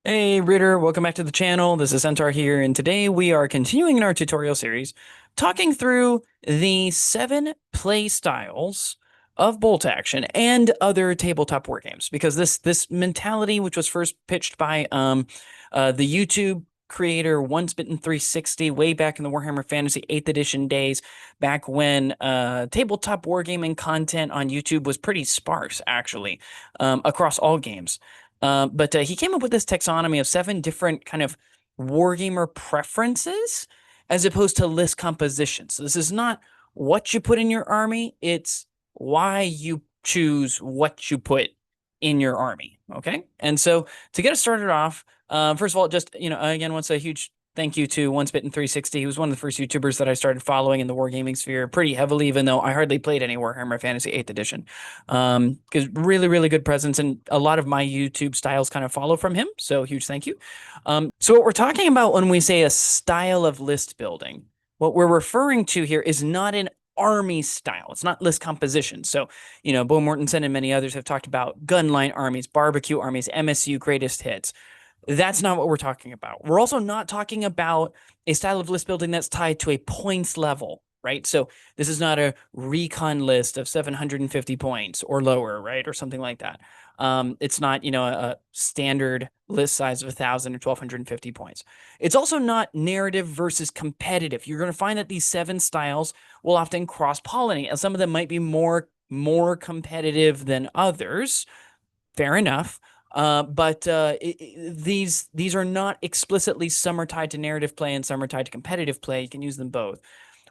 Hey Ritter, welcome back to the channel. This is Centaur here, and today we are continuing in our tutorial series, talking through the 7 play styles of bolt action and other tabletop war games. Because this mentality, which was first pitched by the YouTube creator Once Bitten 360 way back in the Warhammer Fantasy 8th edition days, back when tabletop wargaming content on YouTube was pretty sparse, actually, across all games. But he came up with this taxonomy of 7 different kind of wargamer preferences as opposed to list compositions. So this is not what you put in your army, it's why you choose what you put in your army. Okay. And so to get us started off, first of all, just, again, once a huge thank you to Once Bitten 360. He was one of the first YouTubers that I started following in the wargaming sphere pretty heavily, even though I hardly played any Warhammer Fantasy 8th edition. Because really, really good presence, and a lot of my YouTube styles kind of follow from him. So huge thank you. So what we're talking about when we say a style of list building, what we're referring to here is not an army style. It's not list composition. So, Bo Mortensen and many others have talked about gunline armies, barbecue armies, MSU greatest hits. That's not what we're talking about. We're also not talking about a style of list building that's tied to a points level, right? So this is not a recon list of 750 points or lower, right? Or something like that. It's not, a standard list size of 1,000 or 1,250 points. It's also not narrative versus competitive. You're going to find that these 7 styles will often cross-pollinate, and some of them might be more competitive than others. Fair enough. But these are not explicitly, some are tied to narrative play and some are tied to competitive play. You can use them both.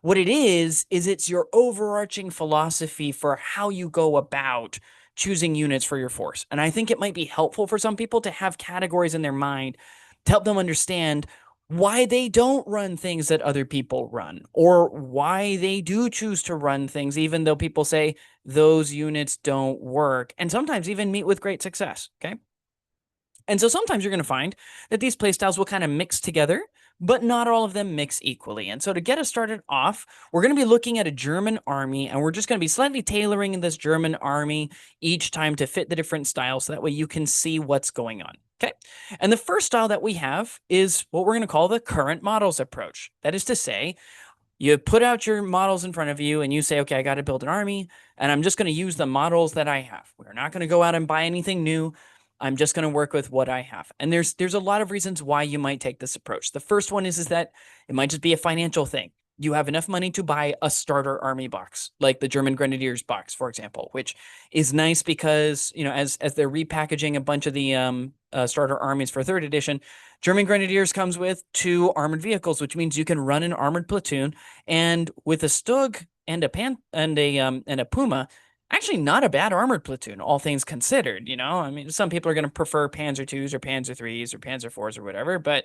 What it is it's your overarching philosophy for how you go about choosing units for your force. And I think it might be helpful for some people to have categories in their mind to help them understand why they don't run things that other people run, or why they do choose to run things even though people say those units don't work, and sometimes even meet with great success. Okay. And so sometimes you're going to find that these playstyles will kind of mix together, but not all of them mix equally. And so to get us started off, we're going to be looking at a German army, and we're just going to be slightly tailoring this German army each time to fit the different styles, so that way you can see what's going on. Okay. And the first style that we have is what we're going to call the current models approach. That is to say, you put out your models in front of you and you say, okay, I got to build an army, and I'm just going to use the models that I have. We're not going to go out and buy anything new. I'm just going to work with what I have. And there's a lot of reasons why you might take this approach. The first one is that it might just be a financial thing. You have enough money to buy a starter army box, like the German Grenadiers box, for example, which is nice because, as they're repackaging a bunch of the starter armies for 3rd edition, German Grenadiers comes with 2 armored vehicles, which means you can run an armored platoon, and with a Stug and a Puma, actually not a bad armored platoon, all things considered. I mean, some people are going to prefer Panzer IIs or Panzer IIIs or Panzer IVs or whatever, but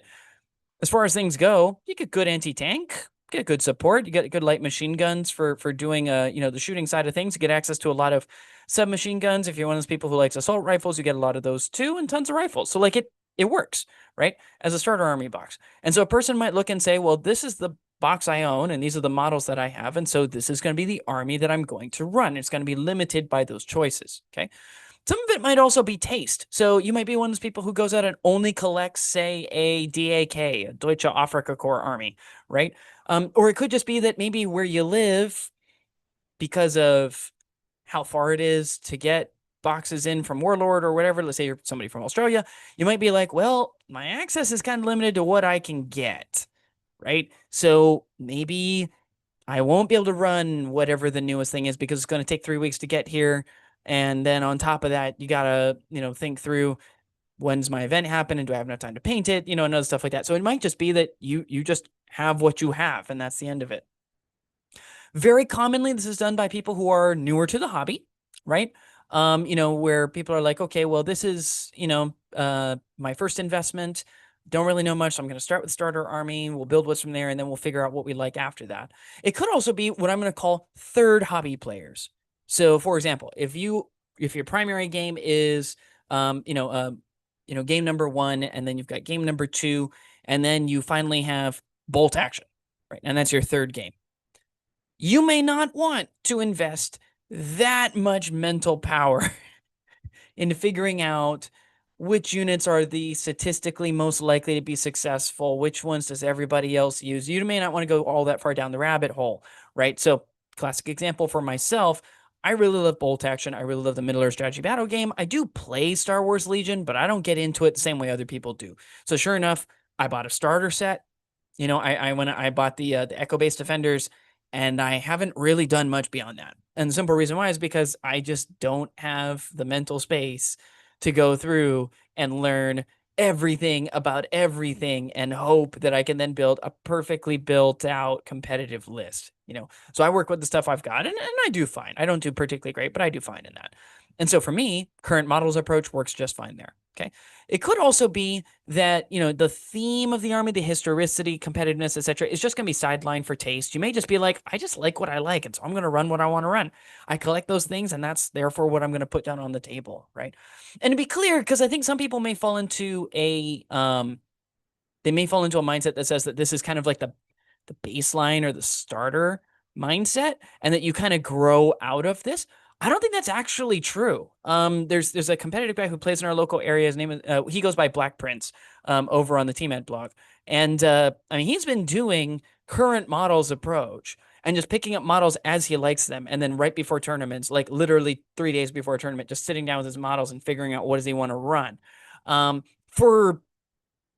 as far as things go, you get good anti-tank, get good support, you get good light machine guns for doing the shooting side of things. You get access to a lot of submachine guns. If you're one of those people who likes assault rifles, you get a lot of those too, and tons of rifles. So it works, right? As a starter army box. And so a person might look and say, well, this is the box I own, and these are the models that I have, and so this is going to be the army that I'm going to run. It's going to be limited by those choices. Okay. Some of it might also be taste. So you might be one of those people who goes out and only collects, say, a DAK, a Deutsche Afrika Korps army, right? Or it could just be that maybe where you live, because of how far it is to get boxes in from Warlord or whatever, let's say you're somebody from Australia, you might be like, well, my access is kind of limited to what I can get, right? So maybe I won't be able to run whatever the newest thing is because it's going to take 3 weeks to get here. And then on top of that, you got to, think through, when's my event happen and do I have enough time to paint it, and other stuff like that. So it might just be that you just have what you have, and that's the end of it. Very commonly, this is done by people who are newer to the hobby, right? Where people are like, okay, well, this is, my first investment. Don't really know much, so I'm going to start with starter army. We'll build what's from there, and then we'll figure out what we like after that. It could also be what I'm going to call third hobby players. So, for example, if your primary game is, game number 1, and then you've got game number 2, and then you finally have bolt action, right? And that's your third game. You may not want to invest that much mental power into figuring out which units are the statistically most likely to be successful, which ones does everybody else use. You may not want to go all that far down the rabbit hole, right? So classic example for myself, I really love bolt action. I really love the Middle Earth strategy battle game. I do play Star Wars Legion, but I don't get into it the same way other people do. So sure enough, I bought a starter set. I went, I bought the Echo Base Defenders, and I haven't really done much beyond that. And the simple reason why is because I just don't have the mental space to go through and learn everything about everything and hope that I can then build a perfectly built out competitive list. So I work with the stuff I've got, and I do fine. I don't do particularly great, but I do fine in that. And so for me, current models approach works just fine there. Okay. It could also be that, the theme of the army, the historicity, competitiveness, etc., is just going to be sidelined for taste. You may just be like, I just like what I like, and so I'm going to run what I want to run. I collect those things, and that's therefore what I'm going to put down on the table, right? And to be clear, because I think some people may fall into they may fall into a mindset that says that this is kind of like the baseline or the starter mindset, and that you kind of grow out of this. I don't think that's actually true. There's a competitive guy who plays in our local area. His name is he goes by Black Prince over on the Team Ed blog, and he's been doing current models approach and just picking up models as he likes them, and then right before tournaments, like literally 3 days before a tournament, just sitting down with his models and figuring out what does he want to run for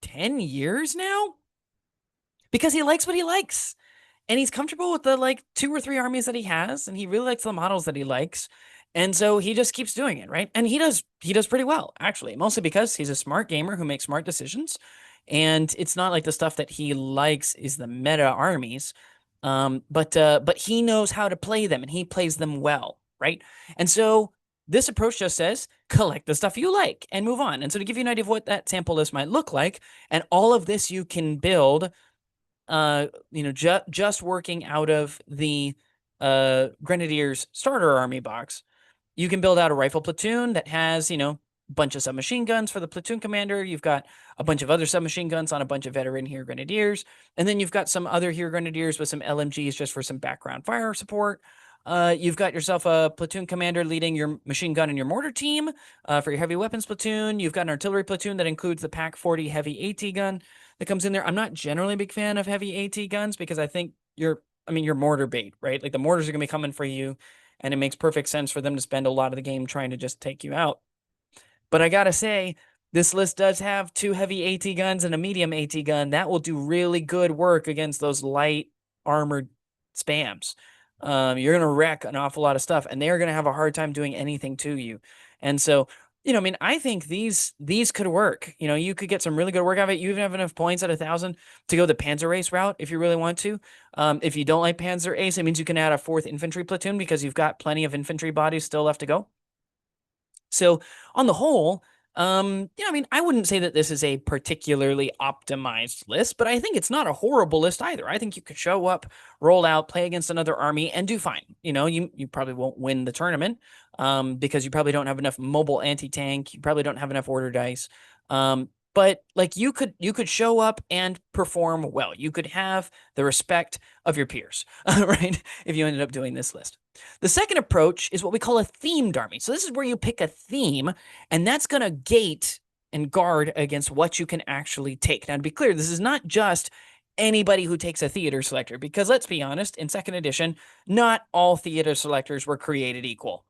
10 years now, because he likes what he likes. And he's comfortable with the 2 or 3 armies that he has, and he really likes the models that he likes. And so he just keeps doing it, right? And he does pretty well, actually, mostly because he's a smart gamer who makes smart decisions. And it's not like the stuff that he likes is the meta armies. But he knows how to play them, and he plays them well, right? And so this approach just says collect the stuff you like and move on. And so to give you an idea of what that sample list might look like, and all of this you can build just working out of the Grenadiers starter army box. You can build out a rifle platoon that has, a bunch of submachine guns for the platoon commander. You've got a bunch of other submachine guns on a bunch of veteran Hero Grenadiers. And then you've got some other Hero Grenadiers with some LMGs just for some background fire support. You've got yourself a platoon commander leading your machine gun and your mortar team for your heavy weapons platoon. You've got an artillery platoon that includes the PaK 40 heavy AT gun that comes in there. I'm not generally a big fan of heavy AT guns because I think you're mortar bait, right? Like the mortars are going to be coming for you, and it makes perfect sense for them to spend a lot of the game trying to just take you out. But I gotta say, this list does have 2 heavy AT guns and a medium AT gun. That will do really good work against those light armored spams. You're going to wreck an awful lot of stuff, and they're going to have a hard time doing anything to you. And so, I think these could work. You could get some really good work out of it. You even have enough points at 1,000 to go the Panzer Ace route if you really want to. If you don't like Panzer Ace, it means you can add a 4th infantry platoon because you've got plenty of infantry bodies still left to go. So on the whole, I wouldn't say that this is a particularly optimized list, but I think it's not a horrible list either. I think you could show up, roll out, play against another army, and do fine. You probably won't win the tournament because you probably don't have enough mobile anti-tank. You probably don't have enough order dice. But you could show up and perform well. You could have the respect of your peers, right? If you ended up doing this list. The second approach is what we call a themed army. So this is where you pick a theme, and that's going to gate and guard against what you can actually take. Now, to be clear, this is not just anybody who takes a theater selector, because let's be honest, in second edition, not all theater selectors were created equal.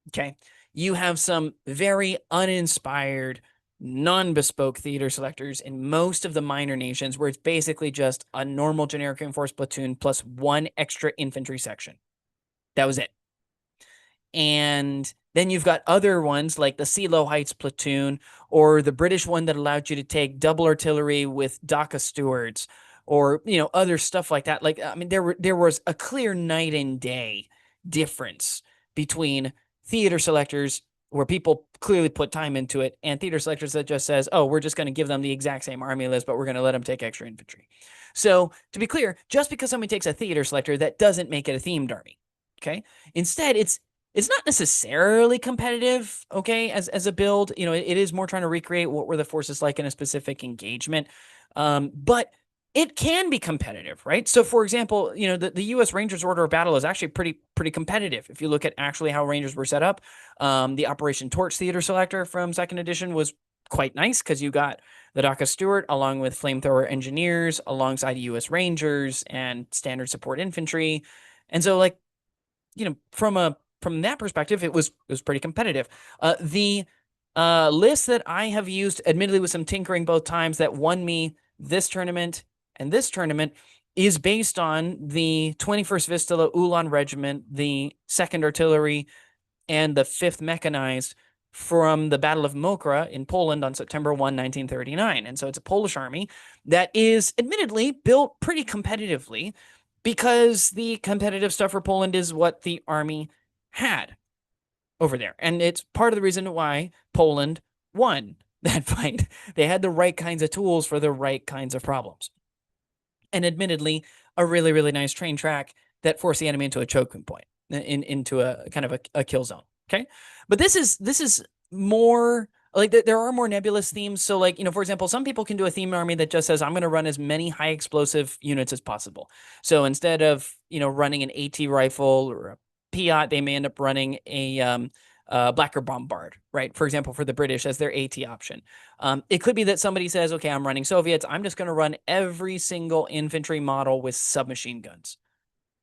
Okay. You have some very uninspired, non-bespoke theater selectors in most of the minor nations where it's basically just a normal generic reinforced platoon plus 1 extra infantry section. That was it. And then you've got other ones like the Seelow Heights platoon, or the British one that allowed you to take double artillery with DACA stewards, or other stuff like that. There was a clear night and day difference between theater selectors where people clearly put time into it, and theater selectors that just says, oh, we're just going to give them the exact same army list, but we're going to let them take extra infantry. So to be clear, just because somebody takes a theater selector, that doesn't make it a themed army. Okay. Instead, it's not necessarily competitive, okay, as a build. It is more trying to recreate what were the forces like in a specific engagement. But it can be competitive, right? So for example, the US Rangers Order of Battle is actually pretty competitive. If you look at actually how Rangers were set up, the Operation Torch Theater Selector from second edition was quite nice because you got the Daka Stewart along with flamethrower engineers alongside U.S. Rangers and standard support infantry. And so, like, from that perspective, it was pretty competitive. The list that I have used, admittedly with some tinkering both times, that won me this tournament and this tournament is based on the 21st Vistula Ulan Regiment, the 2nd Artillery, and the 5th Mechanized from the Battle of Mokra in Poland on September 1, 1939. And so it's a Polish army that is admittedly built pretty competitively because the competitive stuff for Poland is what the army had over there. And it's part of the reason why Poland won that fight. They had the right kinds of tools for the right kinds of problems. And admittedly, a really, really nice train track that forced the enemy into a choking point, into a kind of a kill zone. Okay. But this is more like there are more nebulous themes. So, like, for example, some people can do a theme army that just says, I'm going to run as many high explosive units as possible. So instead of, running an AT rifle or a Piat, they may end up running a Blacker Bombard, right? For example, for the British as their AT option. It could be that somebody says, okay, I'm running Soviets. I'm just going to run every single infantry model with submachine guns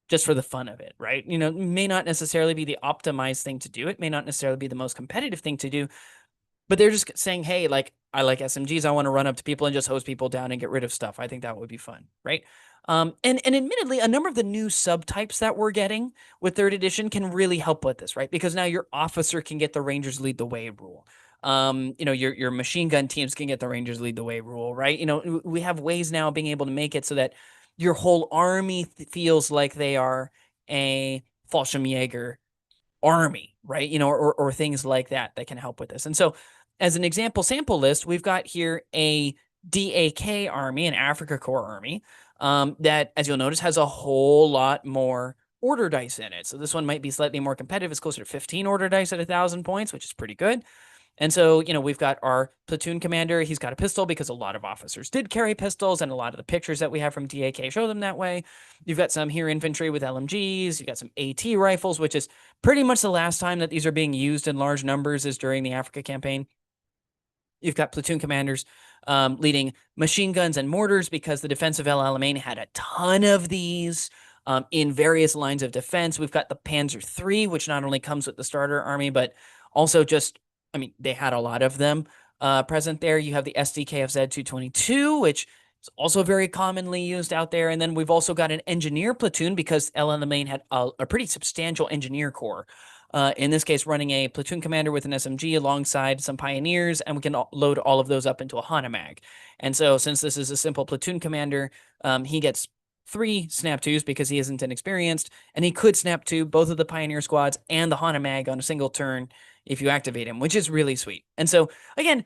just for the fun of it, right? May not necessarily be the optimized thing to do. It may not necessarily be the most competitive thing to do, but they're just saying, hey, like, I like SMGs. I want to run up to people and just hose people down and get rid of stuff. I think that would be fun, right? And admittedly, a number of the new subtypes that we're getting with 3rd edition can really help with this, right? Because now your officer can get the Rangers lead the way rule. Your machine gun teams can get the Rangers lead the way rule, right? We have ways now of being able to make it so that your whole army feels like they are a Fallschirmjäger army, right? Or things like that can help with this. And so, as an example sample list, we've got here a DAK army, an Afrika Korps army, that, as you'll notice, has a whole lot more order dice in it. So this one might be slightly more competitive. It's closer to 15 order dice at 1,000 points, which is pretty good. And so, we've got our platoon commander. He's got a pistol because a lot of officers did carry pistols, and a lot of the pictures that we have from DAK show them that way. You've got some here infantry with LMGs. You've got some AT rifles, which is pretty much the last time that these are being used in large numbers is during the Africa campaign. You've got platoon commanders leading machine guns and mortars because the defense of El Alamein had a ton of these in various lines of defense. We've got the Panzer III, which not only comes with the starter army, but also they had a lot of them present there. You have the SDKFZ 222, which is also very commonly used out there. And then we've also got an engineer platoon because El Alamein had a pretty substantial engineer corps. In this case, running a platoon commander with an SMG alongside some pioneers, and we can load all of those up into a Hanomag. And so, since this is a simple platoon commander, he gets 3 snap 2s because he isn't inexperienced, and he could snap 2 both of the pioneer squads and the Hanomag on a single turn if you activate him, which is really sweet. And so, again,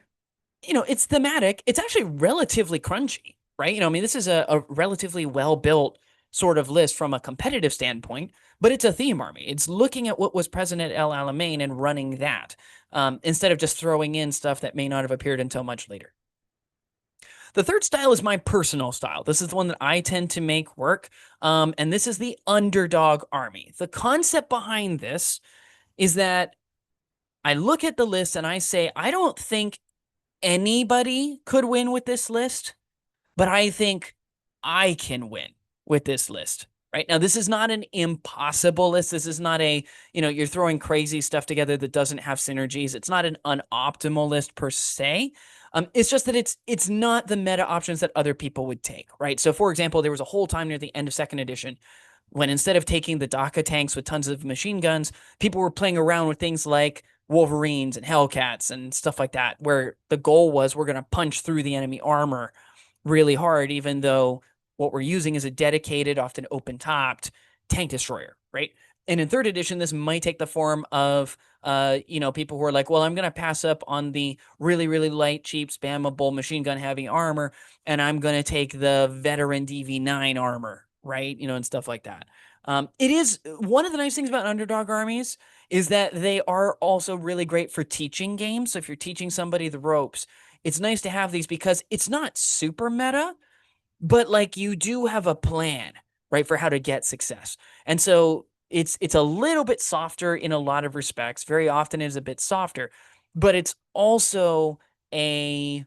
it's thematic. It's actually relatively crunchy, right? This is a relatively well-built sort of list from a competitive standpoint, but it's a theme army. It's looking at what was present at El Alamein and running that instead of just throwing in stuff that may not have appeared until much later. The third style is my personal style. This is the one that I tend to make work, and this is the underdog army. The concept behind this is that I look at the list and I say, I don't think anybody could win with this list, but I think I can win with this list. Right now, this is not an impossible list. This is not you're throwing crazy stuff together that doesn't have synergies. It's not an unoptimal list per se. It's just that it's not the meta options that other people would take, right? So, for example, there was a whole time near the end of 2nd edition when instead of taking the Daka tanks with tons of machine guns, people were playing around with things like Wolverines and Hellcats and stuff like that, where the goal was we're going to punch through the enemy armor really hard, even though what we're using is a dedicated, often open-topped tank destroyer, right? And in 3rd edition, this might take the form of, people who are like, well, I'm going to pass up on the really, really light, cheap, spammable machine gun heavy armor, and I'm going to take the veteran DV9 armor, right? And stuff like that. It is one of the nice things about underdog armies is that they are also really great for teaching games. So if you're teaching somebody the ropes, it's nice to have these because it's not super meta, but like you do have a plan, right, for how to get success. And so it's a little bit softer in a lot of respects. Very often it is a bit softer, but it's also a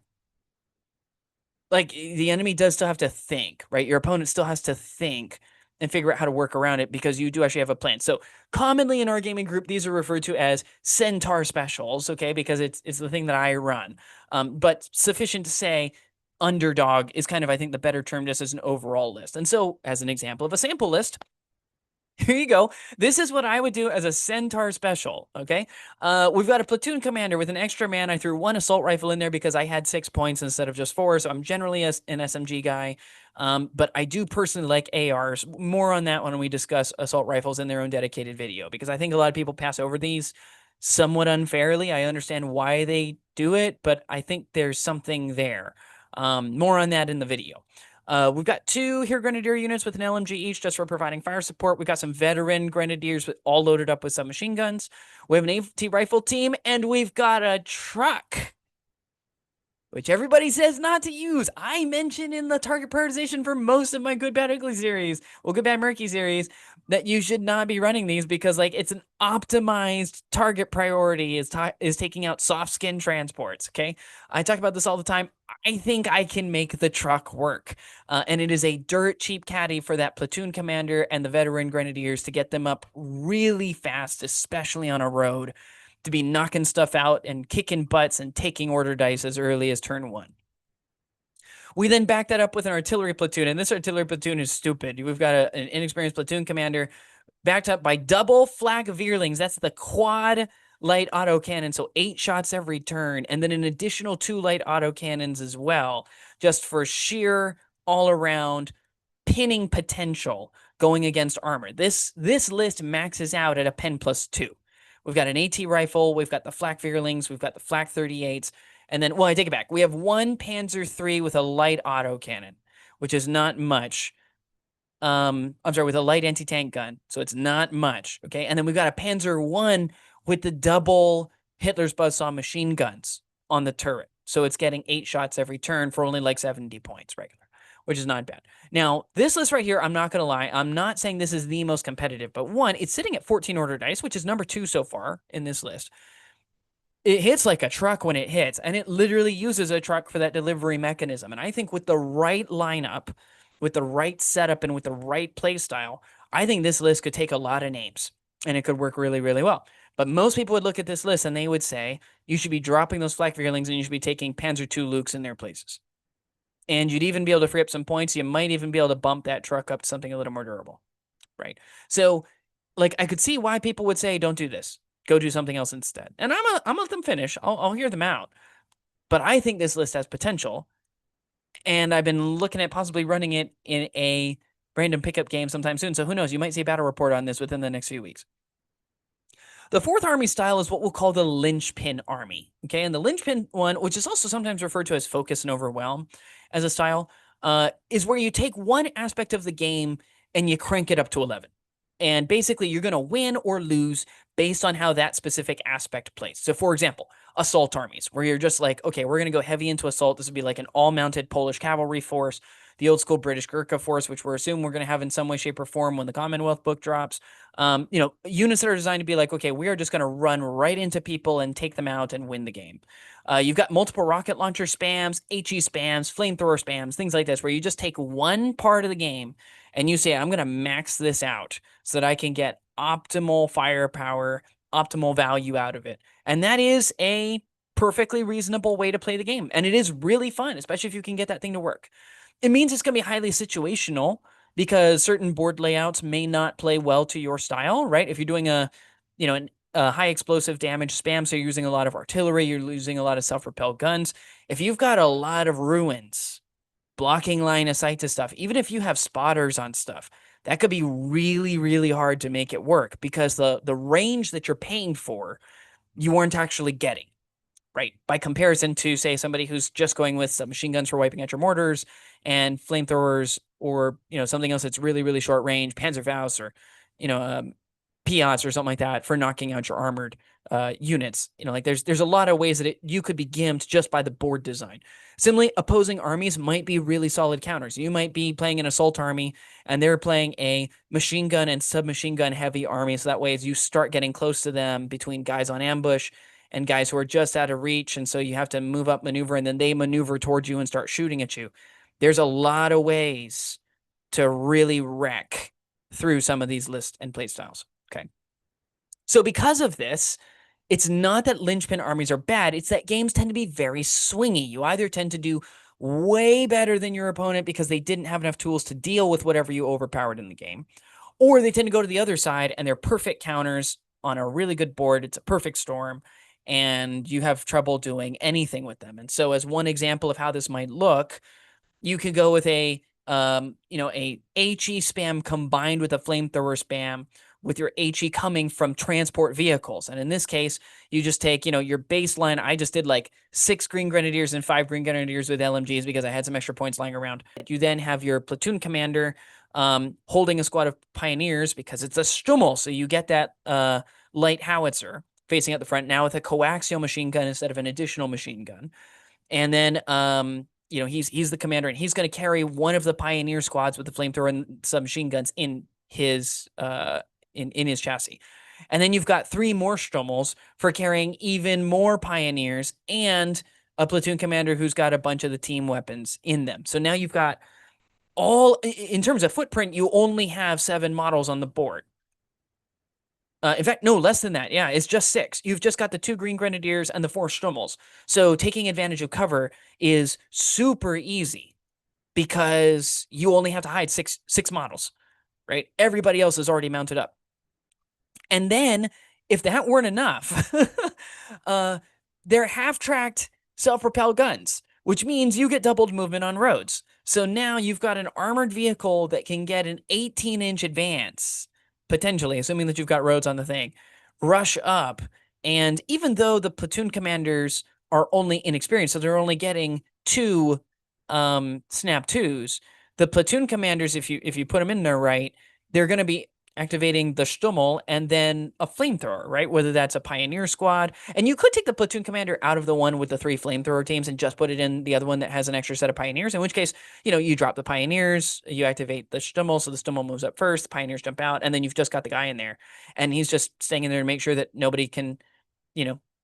like the enemy does still have to think, right? Your opponent still has to think and figure out how to work around it because you do actually have a plan. So commonly in our gaming group, these are referred to as centaur specials, okay? Because it's the thing that I run. But sufficient to say, underdog is kind of, I think, the better term just as an overall list. And so as an example of a sample list, here you go. This is what I would do as a centaur special, okay? We've got a platoon commander with an extra man. I threw one assault rifle in there because I had 6 points instead of just 4, so I'm generally an SMG guy. But I do personally like ARs. More on that when we discuss assault rifles in their own dedicated video, because I think a lot of people pass over these somewhat unfairly. I understand why they do it, but I think there's something there. More on that in the video. We've got 2 here grenadier units with an LMG each just for providing fire support. We've got some veteran grenadiers all loaded up with submachine guns. We have an AT rifle team, and we've got a truck, which everybody says not to use. I mention in the target prioritization for most of my Good Bad Ugly series, well, Good Bad Murky series, that you should not be running these because like it's an optimized target priority is taking out soft skin transports. Okay, I talk about this all the time. I think I can make the truck work, and it is a dirt cheap caddy for that platoon commander and the veteran grenadiers to get them up really fast, especially on a road, to be knocking stuff out and kicking butts and taking order dice as early as turn 1. We then back that up with an artillery platoon, and this artillery platoon is stupid. We've got an inexperienced platoon commander backed up by double flak Veerlings. That's the quad light autocannon, so 8 shots every turn, and then an additional 2 light autocannons as well, just for sheer all-around pinning potential going against armor. This list maxes out at a pen +2. We've got an AT rifle, we've got the flak Veerlings, we've got the flak 38s, and then, well, I take it back. We have 1 Panzer III with a light autocannon, which is not much. I'm sorry, with a light anti-tank gun, so it's not much, okay? And then we've got a Panzer I with the double Hitler's Buzzsaw machine guns on the turret. So it's getting 8 shots every turn for only like 70 points regular, which is not bad. Now, this list right here, I'm not going to lie, I'm not saying this is the most competitive, but 1, it's sitting at 14 order dice, which is number 2 so far in this list. It hits like a truck when it hits, and it literally uses a truck for that delivery mechanism. And I think with the right lineup, with the right setup, and with the right play style, I think this list could take a lot of names, and it could work really, really well. But most people would look at this list, and they would say, you should be dropping those flak Veerlings, and you should be taking Panzer II Lukes in their places. And you'd even be able to free up some points. You might even be able to bump that truck up to something a little more durable, right? So, like, I could see why people would say, don't do this. Go do something else instead. And I'm let them finish. I'll hear them out. But I think this list has potential. And I've been looking at possibly running it in a random pickup game sometime soon. So who knows? You might see a battle report on this within the next few weeks. The 4th army style is what we'll call the linchpin army. Okay, and the linchpin one, which is also sometimes referred to as focus and overwhelm as a style, is where you take one aspect of the game and you crank it up to 11. And basically, you're going to win or lose based on how that specific aspect plays. So, for example, assault armies, where you're just like, okay, we're going to go heavy into assault. This would be like an all-mounted Polish cavalry force, the old school British Gurkha force, which we're assuming we're going to have in some way, shape, or form when the Commonwealth book drops. Units that are designed to be like, okay, we are just going to run right into people and take them out and win the game. You've got multiple rocket launcher spams, HE spams, flamethrower spams, things like this, where you just take one part of the game and you say, I'm going to max this out so that I can get optimal firepower, optimal value out of it. And that is a perfectly reasonable way to play the game. And it is really fun, especially if you can get that thing to work. It means it's going to be highly situational because certain board layouts may not play well to your style, right? If you're doing a high explosive damage spam, so you're using a lot of artillery, you're using a lot of self-propelled guns. If you've got a lot of ruins, blocking line of sight to stuff, even if you have spotters on stuff, that could be really, really hard to make it work because the range that you're paying for, you weren't actually getting, right? By comparison to, say, somebody who's just going with submachine guns for wiping out your mortars and flamethrowers, or, something else that's really, really short range, Panzerfaust, or, Piats or something like that for knocking out your armored units. There's a lot of ways that you could be gimped just by the board design. Similarly, opposing armies might be really solid counters. You might be playing an assault army and they're playing a machine gun and submachine gun heavy army. So that way, as you start getting close to them between guys on ambush and guys who are just out of reach. And so you have to move up, maneuver, and then they maneuver towards you and start shooting at you. There's a lot of ways to really wreck through some of these lists and play styles. Okay. So because of this, it's not that linchpin armies are bad. It's that games tend to be very swingy. You either tend to do way better than your opponent because they didn't have enough tools to deal with whatever you overpowered in the game, or they tend to go to the other side and they're perfect counters on a really good board. It's a perfect storm, and you have trouble doing anything with them. And so as one example of how this might look, you could go with a a HE spam combined with a flamethrower spam, with your HE coming from transport vehicles. And in this case, you just take, your baseline. I just did like 6 Green Grenadiers and 5 Green Grenadiers with LMGs because I had some extra points lying around. You then have your platoon commander holding a squad of pioneers because it's a Stummel. So you get that light howitzer facing at the front now with a coaxial machine gun instead of an additional machine gun. And then he's the commander, and he's going to carry one of the pioneer squads with the flamethrower and submachine guns in his in his chassis. And then you've got 3 more Stummels for carrying even more pioneers and a platoon commander who's got a bunch of the team weapons in them. So now you've got in terms of footprint, you only have 7 models on the board. In fact, no, less than that. Yeah, it's just 6. You've just got the 2 Green Grenadiers and the 4 Stummels. So taking advantage of cover is super easy because you only have to hide six models, right? Everybody else is already mounted up. And then, if that weren't enough, they're half-tracked self-propelled guns, which means you get doubled movement on roads. So now you've got an armored vehicle that can get an 18-inch advance, potentially, assuming that you've got roads on the thing, rush up. And even though the platoon commanders are only inexperienced, so they're only getting 2 snap 2s, the platoon commanders, if you put them in there right, they're going to be activating the Stummel and then a flamethrower, right? Whether that's a pioneer squad. And you could take the platoon commander out of the one with the 3 flamethrower teams and just put it in the other one that has an extra set of pioneers, in which case, you drop the pioneers, you activate the Stummel, so the Stummel moves up first, the pioneers jump out, and then you've just got the guy in there. And he's just staying in there to make sure that nobody can,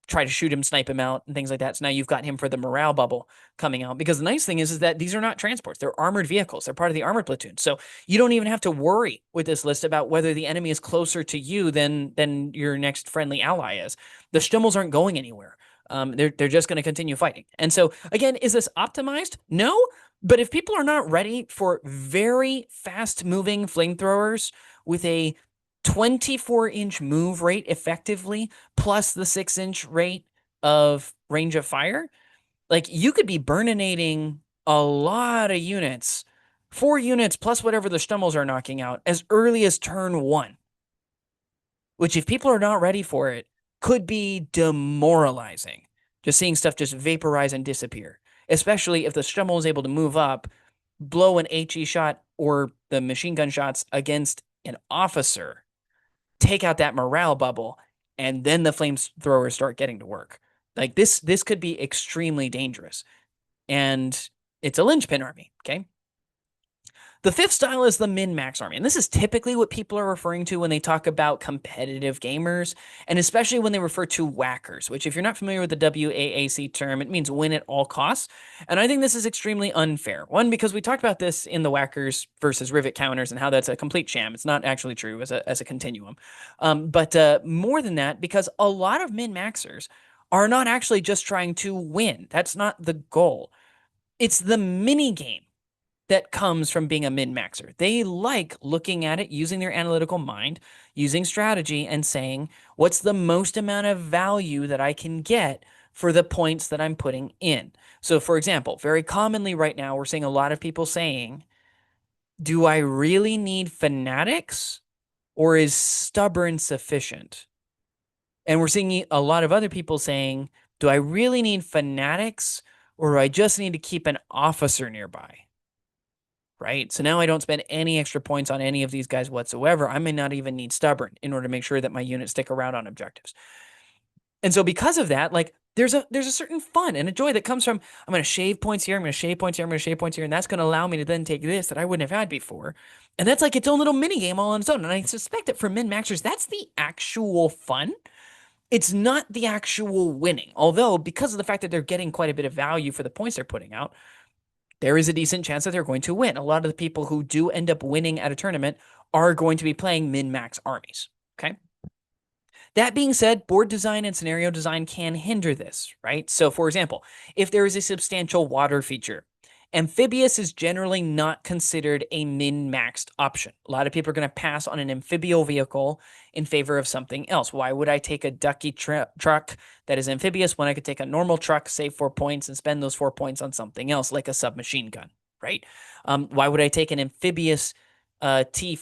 try to shoot him, snipe him out, and things like that. So now you've got him for the morale bubble coming out. Because the nice thing is that these are not transports. They're armored vehicles. They're part of the armored platoon. So you don't even have to worry with this list about whether the enemy is closer to you than your next friendly ally is. The Stummels aren't going anywhere. They're just going to continue fighting. And so, again, is this optimized? No. But if people are not ready for very fast-moving flamethrowers with a 24-inch move rate effectively, plus the 6-inch rate of range of fire, like you could be burninating a lot of units, 4 units plus whatever the Stummels are knocking out as early as turn 1, which if people are not ready for it, could be demoralizing. Just seeing stuff just vaporize and disappear, especially if the Stummel is able to move up, blow an HE shot or the machine gun shots against an officer, take out that morale bubble, and then the flamethrowers start getting to work. Like this could be extremely dangerous. And it's a linchpin army, okay? The 5th style is the min-max army, and this is typically what people are referring to when they talk about competitive gamers, and especially when they refer to whackers, which if you're not familiar with the WAAC term, it means win at all costs, and I think this is extremely unfair. One, because we talked about this in the whackers versus rivet counters and how that's a complete sham. It's not actually true as a continuum. But more than that, because a lot of min-maxers are not actually just trying to win. That's not the goal. It's the mini game that comes from being a min-maxer. They like looking at it, using their analytical mind, using strategy, and saying, what's the most amount of value that I can get for the points that I'm putting in? So, for example, very commonly right now, we're seeing a lot of people saying, do I really need fanatics, or is stubborn sufficient? And we're seeing a lot of other people saying, do I really need fanatics, or do I just need to keep an officer nearby? Right? So now I don't spend any extra points on any of these guys whatsoever. I may not even need stubborn in order to make sure that my units stick around on objectives. And so because of that, like there's a certain fun and a joy that comes from, I'm going to shave points here, I'm going to shave points here, I'm going to shave points here, and that's going to allow me to then take this that I wouldn't have had before. And that's like its own little mini game all on its own. And I suspect that for min-maxers, that's the actual fun. It's not the actual winning, although because of the fact that they're getting quite a bit of value for the points they're putting out, there is a decent chance that they're going to win. A lot of the people who do end up winning at a tournament are going to be playing min-max armies. Okay. That being said, board design and scenario design can hinder this, right? So, for example, if there is a substantial water feature, amphibious is generally not considered a min-maxed option. A lot of people are going to pass on an amphibious vehicle in favor of something else. Why would I take a ducky truck that is amphibious when I could take a normal truck, save 4 points, and spend those 4 points on something else, like a submachine gun, right? Why would I take an amphibious T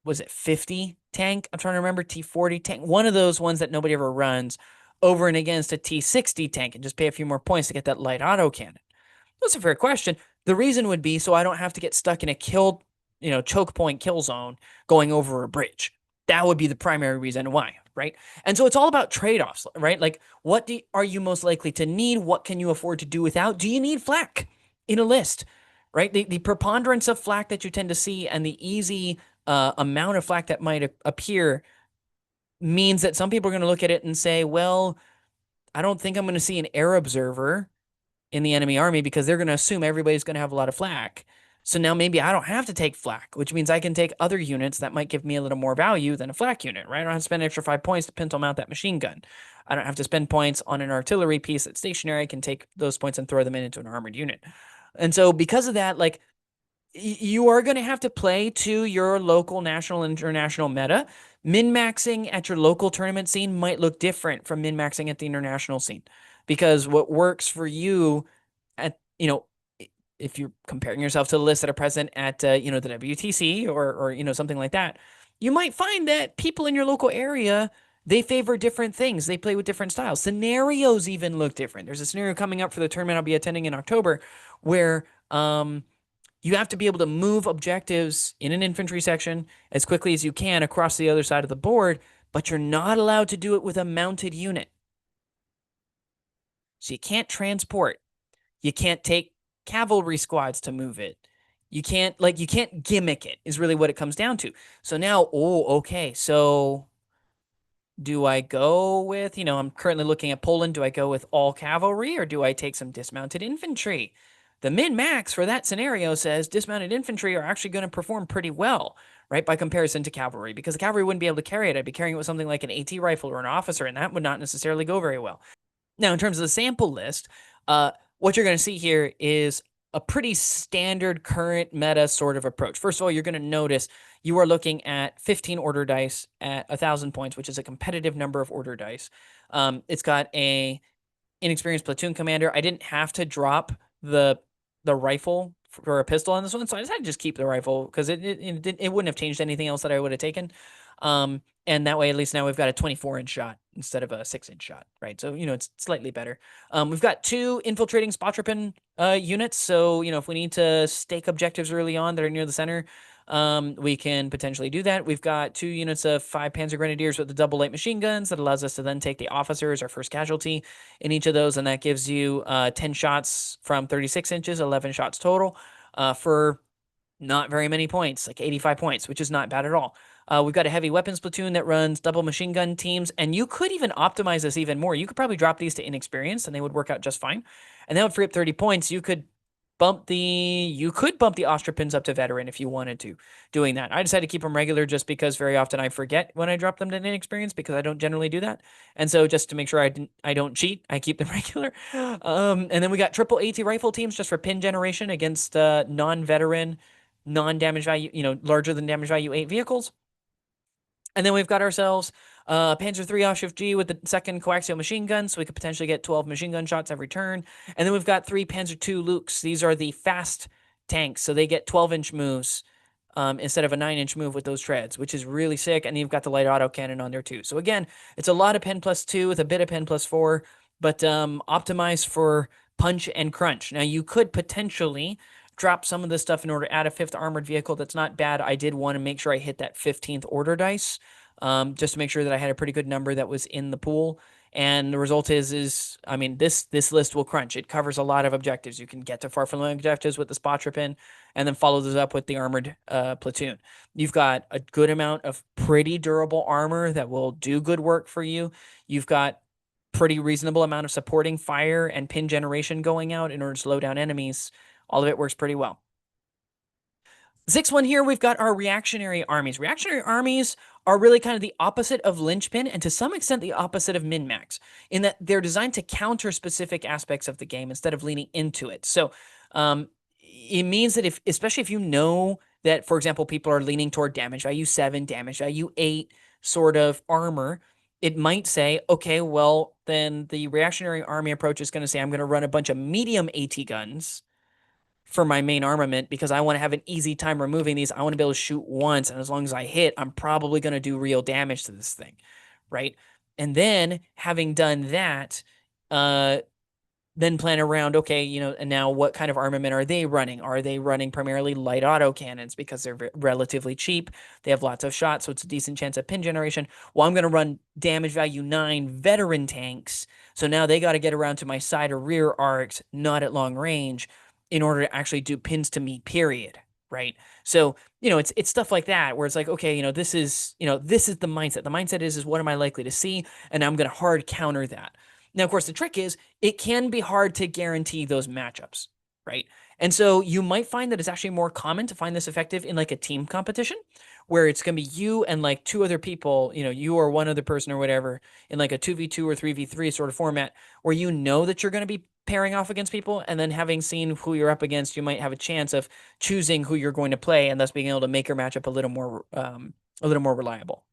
was it 50 tank? I'm trying to remember, T40 tank, one of those ones that nobody ever runs, over and against a T60 tank and just pay a few more points to get that light auto cannon. That's a fair question. The reason would be so I don't have to get stuck in a choke point kill zone going over a bridge. That would be the primary reason why, right? And so it's all about trade-offs, right? Like, what are you most likely to need? What can you afford to do without? Do you need flak in a list, right? The preponderance of flak that you tend to see and the easy amount of flak that might appear means that some people are going to look at it and say, well, I don't think I'm going to see an air observer in the enemy army because they're going to assume everybody's going to have a lot of flak. So now maybe I don't have to take flak, which means I can take other units that might give me a little more value than a flak unit, right? I don't have to spend an extra 5 points to pintle mount that machine gun. I don't have to spend points on an artillery piece that's stationary. I can take those points and throw them into an armored unit. And so because of that, like, you are going to have to play to your local, national, and international meta. Min-maxing at your local tournament scene might look different from min-maxing at the international scene because what works for you at, if you're comparing yourself to the lists that are present at, the WTC or something like that, you might find that people in your local area, they favor different things. They play with different styles. Scenarios even look different. There's a scenario coming up for the tournament I'll be attending in October where, you have to be able to move objectives in an infantry section as quickly as you can across the other side of the board, but you're not allowed to do it with a mounted unit. So you can't transport. You can't take cavalry squads to move it. You can't gimmick it is really what it comes down to. So now, okay. So do I go with, I'm currently looking at Poland. Do I go with all cavalry or do I take some dismounted infantry? The min-max for that scenario says dismounted infantry are actually going to perform pretty well, right, by comparison to cavalry, because the cavalry wouldn't be able to carry it. I'd be carrying it with something like an AT rifle or an officer, and that would not necessarily go very well. Now, in terms of the sample list, what you're going to see here is a pretty standard current meta sort of approach. First of all, you're going to notice you are looking at 15 order dice at 1,000 points, which is a competitive number of order dice. It's got a inexperienced platoon commander. I didn't have to drop the rifle for a pistol on this one, so I just had to just keep the rifle because it wouldn't have changed anything else that I would have taken. And that way, at least now we've got a 24-inch shot instead of a 6-inch shot, right? So, it's slightly better. We've got 2 infiltrating Spotropen units. So, if we need to stake objectives early on that are near the center, we can potentially do that. We've got 2 units of 5 Panzer Grenadiers with the double light machine guns that allows us to then take the officers, our first casualty in each of those. And that gives you 10 shots from 36 inches, 11 shots total for not very many points, like 85 points, which is not bad at all. We've got a heavy weapons platoon that runs double machine gun teams, and you could even optimize this even more. You could probably drop these to inexperienced, and they would work out just fine. And that would free up 30 points. You could bump the Ostrapins up to veteran if you wanted to, doing that. I decided to keep them regular just because very often I forget when I drop them to inexperienced because I don't generally do that. And so just to make sure I don't cheat, I keep them regular. And then we got triple AT rifle teams just for pin generation against non-veteran, non-damage value, larger than damage value 8 vehicles. And then we've got ourselves Panzer III Offshift G with the second coaxial machine gun, so we could potentially get 12 machine gun shots every turn. And then we've got 3 Panzer II Lukes. These are the fast tanks, so they get 12-inch moves instead of a 9-inch move with those treads, which is really sick. And you've got the light auto cannon on there too. So again, it's a lot of pen +2 with a bit of pen +4, but optimized for punch and crunch. Now you could potentially drop some of this stuff in order to add a 5th armored vehicle. That's not bad. I did want to make sure I hit that 15th order dice, just to make sure that I had a pretty good number that was in the pool. And the result is I mean, this list will crunch. It covers a lot of objectives. You can get to far-flung objectives with the spot trip in, and then follow those up with the armored platoon. You've got a good amount of pretty durable armor that will do good work for you. You've got pretty reasonable amount of supporting fire and pin generation going out in order to slow down enemies. All of it works pretty well. Sixth one here, we've got our reactionary armies. Reactionary armies are really kind of the opposite of linchpin, and to some extent the opposite of min-max, in that they're designed to counter specific aspects of the game instead of leaning into it. So it means that especially if you know that, for example, people are leaning toward damage value 7, damage value 8 sort of armor, it might say, okay, well, then the reactionary army approach is going to say, I'm going to run a bunch of medium AT guns for my main armament because I want to have an easy time removing these. I want to be able to shoot once, and as long as I hit, I'm probably going to do real damage to this thing, right? And then having done that, then plan around, okay, and now what kind of armament are they running? Are they running primarily light auto cannons because they're relatively cheap? They have lots of shots, so it's a decent chance of pin generation. Well, I'm going to run damage value 9 veteran tanks, so now they got to get around to my side or rear arcs, not at long range, in order to actually do pins to me, period, right? So, it's stuff like that where it's like, okay, this is the mindset. The mindset is what am I likely to see? And I'm going to hard counter that. Now, of course, the trick is it can be hard to guarantee those matchups, right? And so you might find that it's actually more common to find this effective in like a team competition where it's going to be you and like 2 other people, you or one other person or whatever in like a 2v2 or 3v3 sort of format where that you're going to be pairing off against people, and then having seen who you're up against, you might have a chance of choosing who you're going to play and thus being able to make your matchup a little more reliable.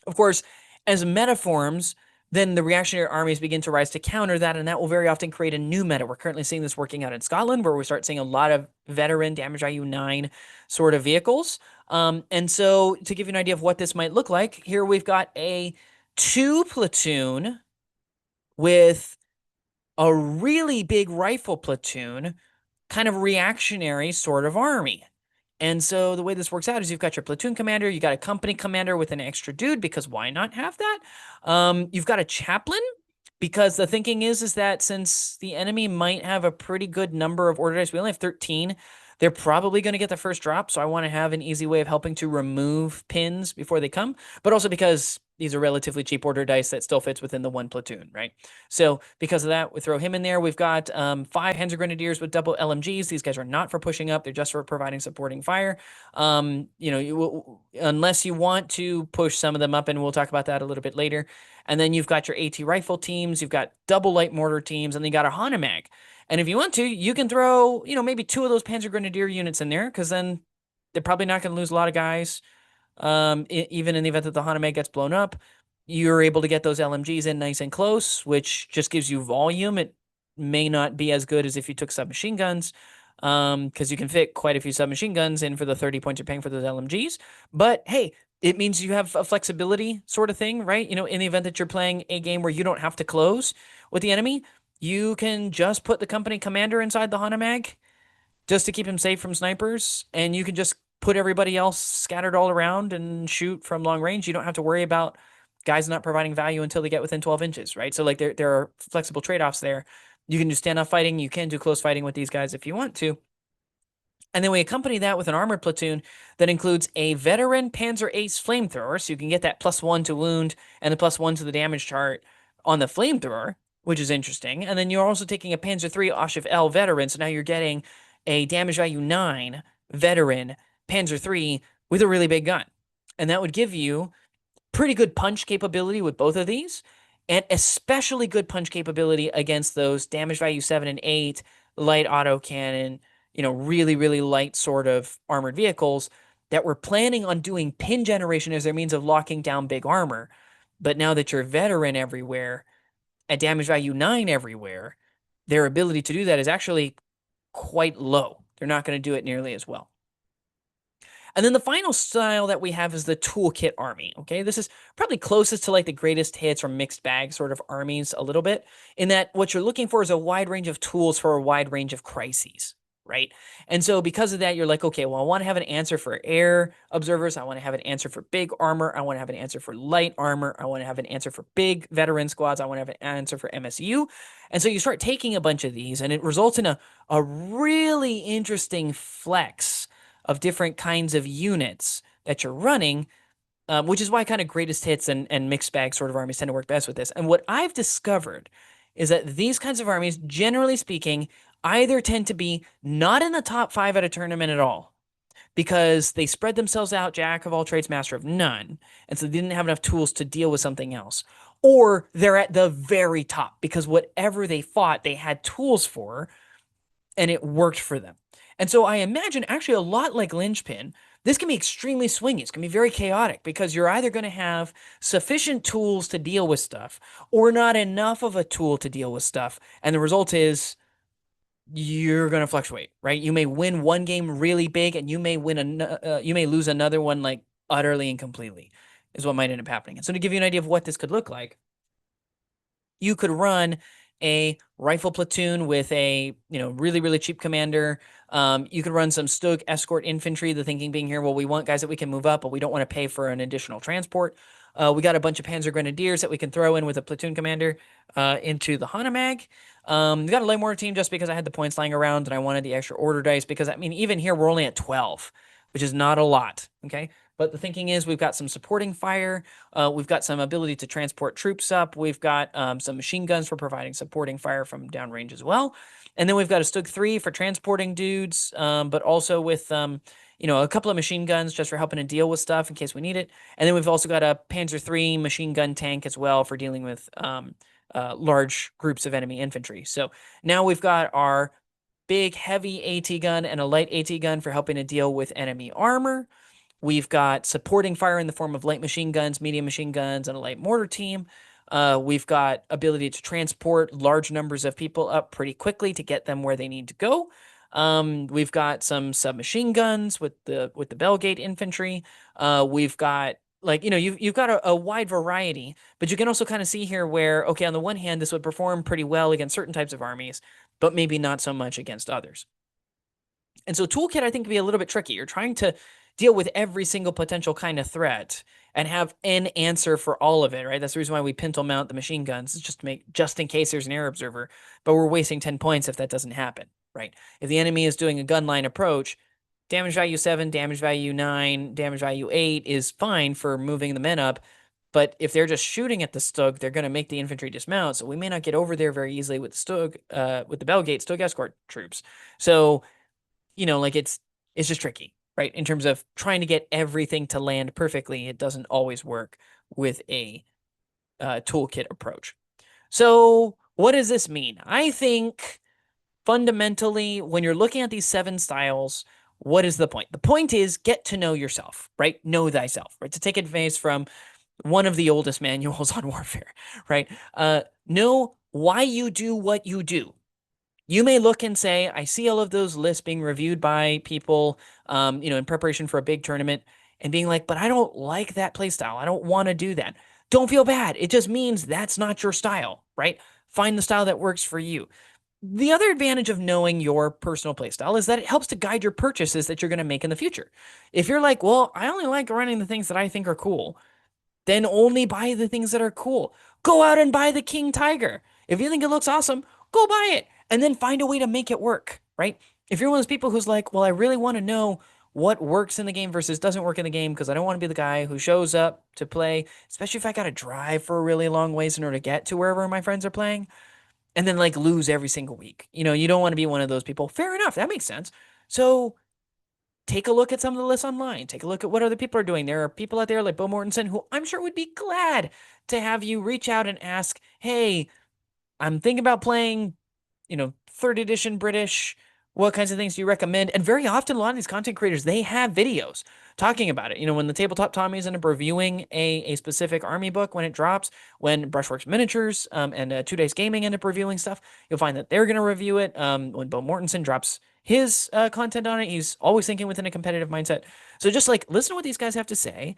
Of course, as meta forms, then the reactionary armies begin to rise to counter that, and that will very often create a new meta. We're currently seeing this working out in Scotland, where we start seeing a lot of veteran damage value 9 sort of vehicles. And so to give you an idea of what this might look like, here we've got a 2 platoon with a really big rifle platoon, kind of reactionary sort of army. And so the way this works out is you've got your platoon commander, you got a company commander with an extra dude, because why not have that? You've got a chaplain, because the thinking is that since the enemy might have a pretty good number of order dice, we only have 13, they're probably going to get the first drop, so I want to have an easy way of helping to remove pins before they come, but also because these are relatively cheap order dice that still fits within the 1 platoon, right? So because of that, we throw him in there. We've got 5 Panzer Grenadiers with double LMGs. These guys are not for pushing up. They're just for providing supporting fire. Unless you want to push some of them up, and we'll talk about that a little bit later. And then you've got your AT rifle teams. You've got double light mortar teams, and then you got a Hanomag. And if you want to, you can throw, maybe 2 of those Panzer Grenadier units in there, because then they're probably not going to lose a lot of guys. Even in the event that the Hanomag gets blown up, you're able to get those LMGs in nice and close, which just gives you volume. It may not be as good as if you took submachine guns, because you can fit quite a few submachine guns in for the 30 points you're paying for those LMGs. But hey, it means you have a flexibility sort of thing, right? In the event that you're playing a game where you don't have to close with the enemy, you can just put the company commander inside the Hanomag just to keep him safe from snipers, and you can just put everybody else scattered all around and shoot from long range. You don't have to worry about guys not providing value until they get within 12 inches, right? So like there are flexible trade-offs there. You can do standoff fighting. You can do close fighting with these guys if you want to. And then we accompany that with an armored platoon that includes a veteran Panzer Ace flamethrower, so you can get that +1 to wound and the +1 to the damage chart on the flamethrower, which is interesting. And then you're also taking a Panzer III Oshiv L veteran, so now you're getting a damage value 9 veteran Panzer III with a really big gun. And that would give you pretty good punch capability with both of these, and especially good punch capability against those damage value 7 and 8 light autocannon, really, really light sort of armored vehicles that were planning on doing pin generation as their means of locking down big armor. But now that you're veteran everywhere, at damage value 9 everywhere, their ability to do that is actually quite low. They're not going to do it nearly as well. And then the final style that we have is the toolkit army, okay? This is probably closest to like the greatest hits or mixed bag sort of armies a little bit, in that what you're looking for is a wide range of tools for a wide range of crises, right? And so because of that, you're like, okay, well, I want to have an answer for air observers. I want to have an answer for big armor. I want to have an answer for light armor. I want to have an answer for big veteran squads. I want to have an answer for MSU. And so you start taking a bunch of these, and it results in a really interesting flex of different kinds of units that you're running, which is why kind of greatest hits and mixed bag sort of armies tend to work best with this. And what I've discovered is that these kinds of armies, generally speaking, either tend to be not in the top 5 at a tournament at all because they spread themselves out, jack of all trades, master of none, and so they didn't have enough tools to deal with something else. Or they're at the very top because whatever they fought, they had tools for, and it worked for them. And so I imagine actually a lot like Linchpin, this can be extremely swingy. It's going to be very chaotic because you're either going to have sufficient tools to deal with stuff or not enough of a tool to deal with stuff. And the result is you're going to fluctuate, right? You may win one game really big and you may you may lose another one like utterly and completely is what might end up happening. And so to give you an idea of what this could look like, you could run a rifle platoon with a really, really cheap commander. You could run some Stug escort infantry, the thinking being here, well, we want guys that we can move up, but we don't want to pay for an additional transport. We got a bunch of Panzer Grenadiers that we can throw in with a platoon commander into the Hanomag. We got a light mortar team just because I had the points lying around and I wanted the extra order dice because, I mean, even here we're only at 12, which is not a lot, okay? But the thinking is we've got some supporting fire. We've got some ability to transport troops up. We've got some machine guns for providing supporting fire from downrange as well. And then we've got a Stug 3 for transporting dudes, but also with a couple of machine guns just for helping to deal with stuff in case we need it. And then we've also got a Panzer 3 machine gun tank as well for dealing with large groups of enemy infantry. So now we've got our big heavy AT gun and a light AT gun for helping to deal with enemy armor. We've got supporting fire in the form of light machine guns, medium machine guns, and a light mortar team. We've got ability to transport large numbers of people up pretty quickly to get them where they need to go. We've got some submachine guns with the Belgate infantry. We've got you've got a wide variety, but you can also kind of see here where, okay, on the one hand, this would perform pretty well against certain types of armies, but maybe not so much against others. And so toolkit, I think, can be a little bit tricky. You're trying to deal with every single potential kind of threat and have an answer for all of it, right? That's the reason why we pintle mount the machine guns, is just in case there's an air observer, but we're wasting 10 points if that doesn't happen, right? If the enemy is doing a gun line approach, damage value 7, damage value 9, damage value 8 is fine for moving the men up, but if they're just shooting at the Stug, they're going to make the infantry dismount, so we may not get over there very easily with the Stug, with the Belgate Stug escort troops. So it's just tricky, right? In terms of trying to get everything to land perfectly, it doesn't always work with a toolkit approach. So what does this mean? I think fundamentally, when you're looking at these 7 styles, what is the point? The point is get to know yourself, right? Know thyself, right? To take advice from one of the oldest manuals on warfare, right? Know why you do what you do. You may look and say, I see all of those lists being reviewed by people, in preparation for a big tournament and being like, but I don't like that playstyle. I don't want to do that. Don't feel bad. It just means that's not your style, right? Find the style that works for you. The other advantage of knowing your personal playstyle is that it helps to guide your purchases that you're going to make in the future. If you're like, well, I only like running the things that I think are cool, then only buy the things that are cool. Go out and buy the King Tiger. If you think it looks awesome, go buy it and then find a way to make it work, right? If you're one of those people who's like, well, I really want to know what works in the game versus doesn't work in the game because I don't want to be the guy who shows up to play, especially if I got to drive for a really long ways in order to get to wherever my friends are playing and then lose every single week. You don't want to be one of those people. Fair enough. That makes sense. So take a look at some of the lists online. Take a look at what other people are doing. There are people out there like Bo Mortensen who I'm sure would be glad to have you reach out and ask, hey, I'm thinking about playing, 3rd edition British. What kinds of things do you recommend? And very often, a lot of these content creators, they have videos talking about it. When the Tabletop Tommies end up reviewing a specific army book when it drops, when Brushworks Miniatures and 2 Days Gaming end up reviewing stuff, you'll find that they're going to review it. When Bo Mortensen drops his content on it, he's always thinking within a competitive mindset. So just listen to what these guys have to say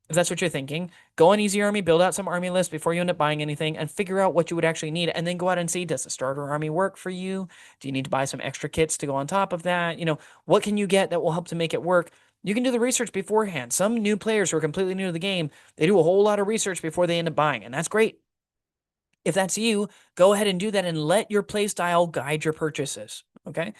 if that's what you're thinking, go on Easy Army, build out some army lists before you end up buying anything, and figure out what you would actually need, and then go out and see, does the starter army work for you? Do you need to buy some extra kits to go on top of that? What can you get that will help to make it work? You can do the research beforehand. Some new players who are completely new to the game, they do a whole lot of research before they end up buying, and that's great. If that's you, go ahead and do that and let your playstyle guide your purchases. Okay.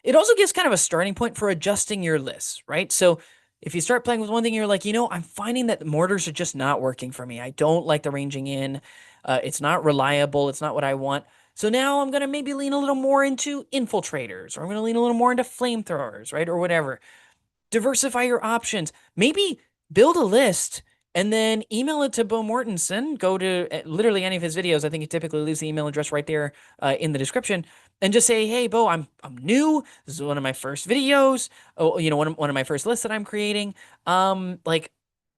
It also gives kind of a starting point for adjusting your lists, right? So if you start playing with one thing, you're like, I'm finding that mortars are just not working for me. I don't like the ranging in. It's not reliable. It's not what I want. So now I'm going to maybe lean a little more into infiltrators, or I'm going to lean a little more into flamethrowers, right? Or whatever. Diversify your options. Maybe build a list and then email it to Bo Mortensen. Go to literally any of his videos. I think he typically leaves the email address right there in the description, and just say, "Hey, Bo, I'm new. This is one of my first videos. Oh, one of my first lists that I'm creating. Like,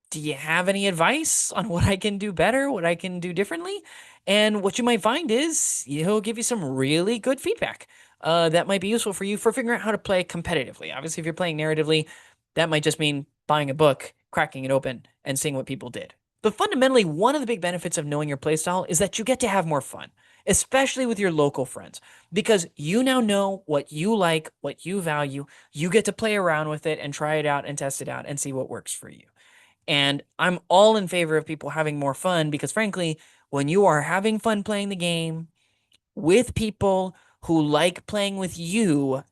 do you have any advice on what I can do better, what I can do differently?" And what you might find is he'll give you some really good feedback that might be useful for you for figuring out how to play competitively. Obviously, if you're playing narratively, that might just mean buying a book, cracking it open, and seeing what people did. But fundamentally, one of the big benefits of knowing your playstyle is that you get to have more fun, especially with your local friends, because you now know what you like, what you value. You get to play around with it and try it out and test it out and see what works for you. And I'm all in favor of people having more fun because, frankly, when you are having fun playing the game with people who like playing with you,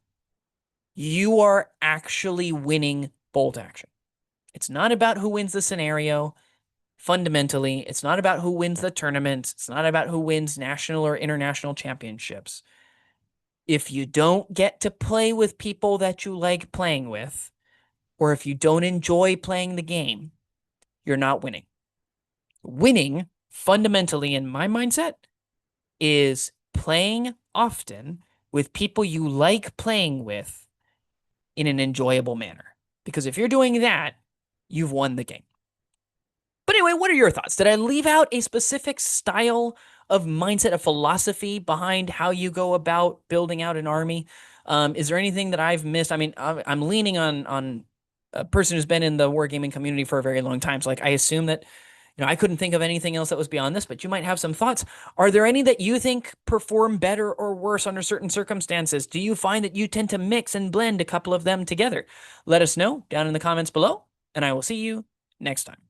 you are actually winning bolt action. It's not about who wins the scenario. Fundamentally, it's not about who wins the tournament. It's not about who wins national or international championships. If you don't get to play with people that you like playing with, or if you don't enjoy playing the game, you're not winning. Winning, fundamentally, in my mindset, is playing often with people you like playing with in an enjoyable manner. Because if you're doing that, you've won the game. But anyway, what are your thoughts? Did I leave out a specific style of mindset, a philosophy behind how you go about building out an army? Is there anything that I've missed? I mean, I'm leaning on a person who's been in the wargaming community for a very long time. So, like, I assume that I couldn't think of anything else that was beyond this, but you might have some thoughts. Are there any that you think perform better or worse under certain circumstances? Do you find that you tend to mix and blend a couple of them together? Let us know down in the comments below, and I will see you next time.